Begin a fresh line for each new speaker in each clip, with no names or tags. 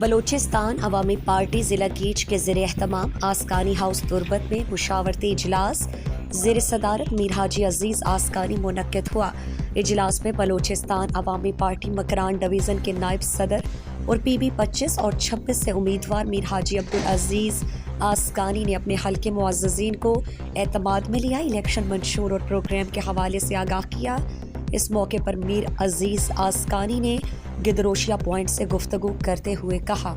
بلوچستان عوامی پارٹی ضلع گیچ کے زیر اہتمام آسکانی ہاؤس تربت میں مشاورتی اجلاس زیر صدارت میر حاجی عزیز آسکانی منعقد ہوا۔ اجلاس میں بلوچستان عوامی پارٹی مکران ڈویژن کے نائب صدر اور پی بی 25 اور 26 سے امیدوار میر حاجی عبدالعزیز آسکانی نے اپنے حلقے معززین کو اعتماد میں لیا، الیکشن منشور اور پروگرام کے حوالے سے آگاہ کیا۔ اس موقع پر میر عزیز آسکانی نے گدروشیا پوائنٹ سے گفتگو کرتے ہوئے کہا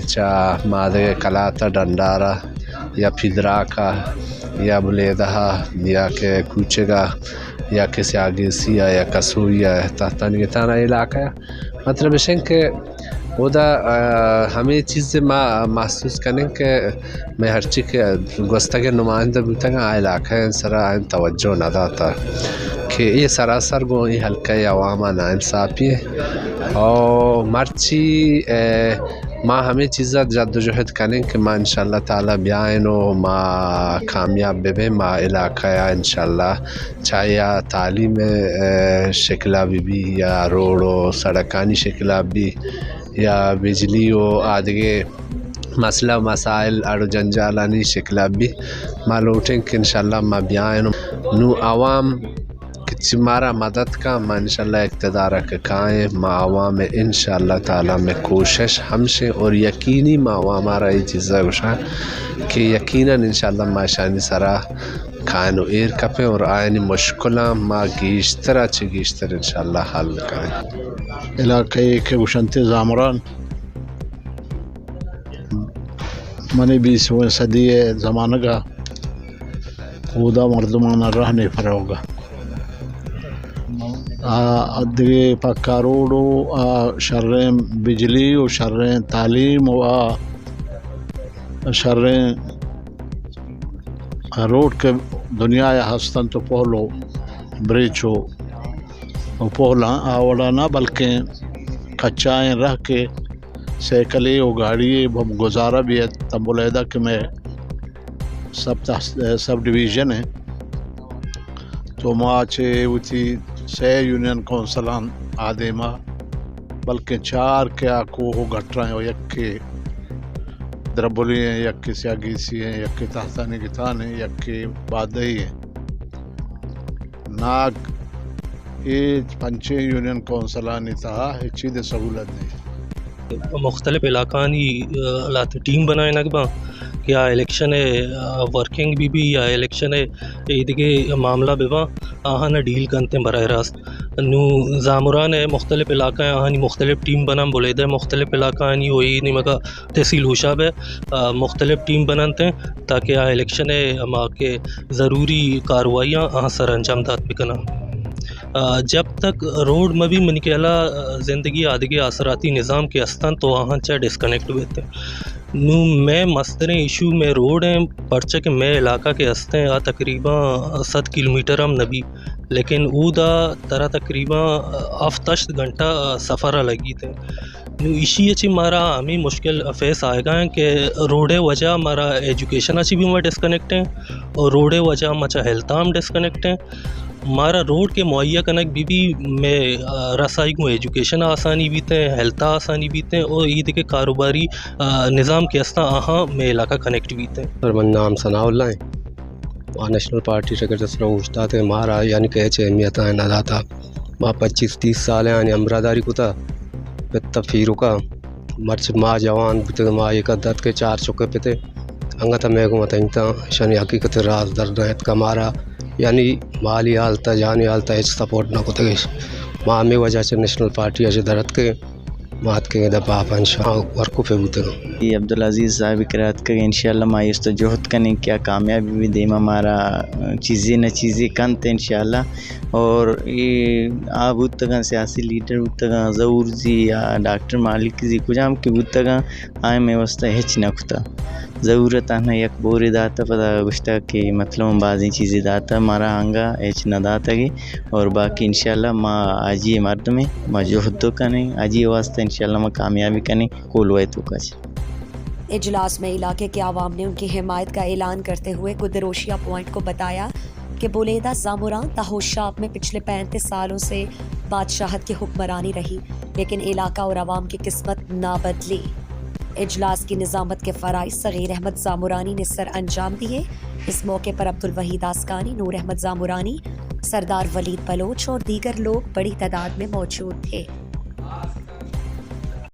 چا مادے کلاتا ڈنڈارا یا پھدراکا یا بلیدہا یا کہ کوچگا یا کسی آگیسیا یا کسویا تحتانگتانا علاقہ مطلب ہے کہ ودا ہمیں چیز محسوس کریں کہ میں ہر چیز کے گوستہ نمائندہ بودتا علاقہ سرا توجہ نہ داتا کہ یہ سراسر گو یہ حلقہ عواما نا انصافی ہے اور مرچی ما ہمیں چیزیں جد و جہد کریں کہ ما انشاءاللہ تعالی بیائن و ما کامیاب بے ما علاقہ انشاءاللہ چاہے یا تعلیم شکلہ بھی یا روڈ و سڑکانی شکلہ بھی یا بجلی و آدھگے مسئلہ مسائل اور جنجالانی شکلہ بھی ما لوٹیں کہ انشاءاللہ ما بیائن نو عوام ہمارا مدد کا ما انشاءاللہ اقتدار کائیں ما عوام انشاءاللہ تعالی میں کوشش ہم سے اور یقینی ما عوام ہمارا یہ چیزیں گوشا کہ یقیناً انشاءاللہ ما شانی سرا کائنو ایر کپیں اور آئینی مشکلہ ما گیشتر گیشتر انشاءاللہ حل کریں۔
علاقے کے گوشنتے زامران منی 20ویں صدی زمانہ کا خدا مردمانہ رہنے فروغا دیگه پکا روڈ و شریں بجلی و شریں تعلیم و شریں روڈ کے دنیا ہستن تو پہلو بریچو پہلا آوڑا نہ بلکہ کچائیں رہ کے سیکلے و گاڑی گزارا بھی ہے تب بلیدہ کہ میں سب ڈویژن ہے تو ماں چھے ہوتی 6 یونین کونسلان آدھے ماں بلکہ 4 کے آکو ہو گھٹ رہے ہیں یک کے دربولی ہیں یک کے سیاگیسی ہیں یک کے تحتانی گتان ہیں یک کے بادئی ہیں ناگ یہ 5 یونین کونسلانی تھا ہچی دے سہولت دے
مختلف علاقانی ٹیم بنائے نگبا یا الیکشن ورکنگ بھی یا الیکشن ایدگے معاملہ بیوا آہانا ڈیل کنتے براہ راست نو زامران مختلف علاقہ آہانی مختلف ٹیم بنام بولیدہ مختلف علاقہ آنی ہوئی نمکا تحصیل ہوشاب ہے مختلف ٹیم بنانتے ہیں تاکہ الیکشن اما کے ضروری کاروائیاں آہاں سر انجام دات بکنا جب تک روڈ میں بھی منی کے علا زندگی آدھگے اثراتی نظام کے استان تو آہاں چاہ ڈسکنیکٹ ہوئے تھے نو میں مستریں ایشو میں روڈ ہیں پرچہ کہ میں علاقہ کے ہستے ہیں تقریباً 7 کلومیٹر ہم نبی لیکن او دا ترا تقریباً آفتشت گھنٹہ سفرہ لگی تھے نو اسی اچھی مارا ہمیں مشکل فیس آئے گا کہ روڈے وجہ ہمارا ایجوکیشن اچھی بھی میں ڈسکنیکٹ ہیں اور روڈے وجہ ہمارا ہیلتھ ہم ڈسکنیکٹ ہیں ہمارا روڈ کے معیہ کنک بھی میں رسائی کو ایجوکیشن آسانی بھی تھے ہیلتھ آسانی بھی تھے اور عید کے کاروباری نظام کے استا آہاں میں علاقہ کنیکٹ بھی تھے
اور من نام ثناء اللہ ہیں وہاں نیشنل پارٹی سے اگر جسرا اوشتا تھے ہمارا یعنی کہ اچھے اہمیت ہے نہ تھا ماں 25-30 سال ہیں یعنی امراداری کو تھا پتہ فیرو کا مرچ ماں جوان بھی ماں ایک عدد کے 4 چکے پہ تھے انگا تھا میں کو متعینتا شانی حقیقت راز دردنیت کا مارا یعنی مالی حالتا جانی حالتا ہیچ سپورٹ نہ کوتے گئے ماں ہمیں وجہ سے نیشنل پارٹی اجھے درد کے مات کے دا باپ انشاء ورکو پہ بوتے گا
یہ عبدالعزیز صاحب اقرات کریں انشاءاللہ مایوس تو جہد کریں کیا کامیابی بھی دیم ہمارا چیزیں نہ چیزیں کنتے انشاءاللہ اور یہ آپ بودتا سیاسی لیڈر بودتا ضرور زی یا ڈاکٹر مالک زی کجام کی بودتا آئے میں وسطہ ہیچ نہ کتا ضرورت آنا یک بوری داتا پتا گشتا کہ مطلب بعضی چیزیں داتا مارا آنگا ایچ نہ داتا گی اور باقی انشاءاللہ ما آجی مرد میں ما جہدو کریں آجی واسطہ انشاءاللہ ما کامیابی کریں کولوائے تو کچھ۔
اجلاس میں علاقے کے عوام نے ان کی حمایت کا اعلان کرتے ہوئے گدروشیا پوائنٹ کو بتایا کہ بولیدہ زامران تاہوشاب میں پچھلے 35 سالوں سے بادشاہت کی حکمرانی رہی، لیکن علاقہ اور عوام کی قسمت نہ بدلی۔ اجلاس کی نظامت کے فرائض صغیر احمد زامرانی نے سر انجام دیے۔ اس موقع پر عبدالوحید آسکانی، نور احمد زامرانی، سردار ولید بلوچ اور دیگر لوگ بڑی تعداد میں موجود تھے۔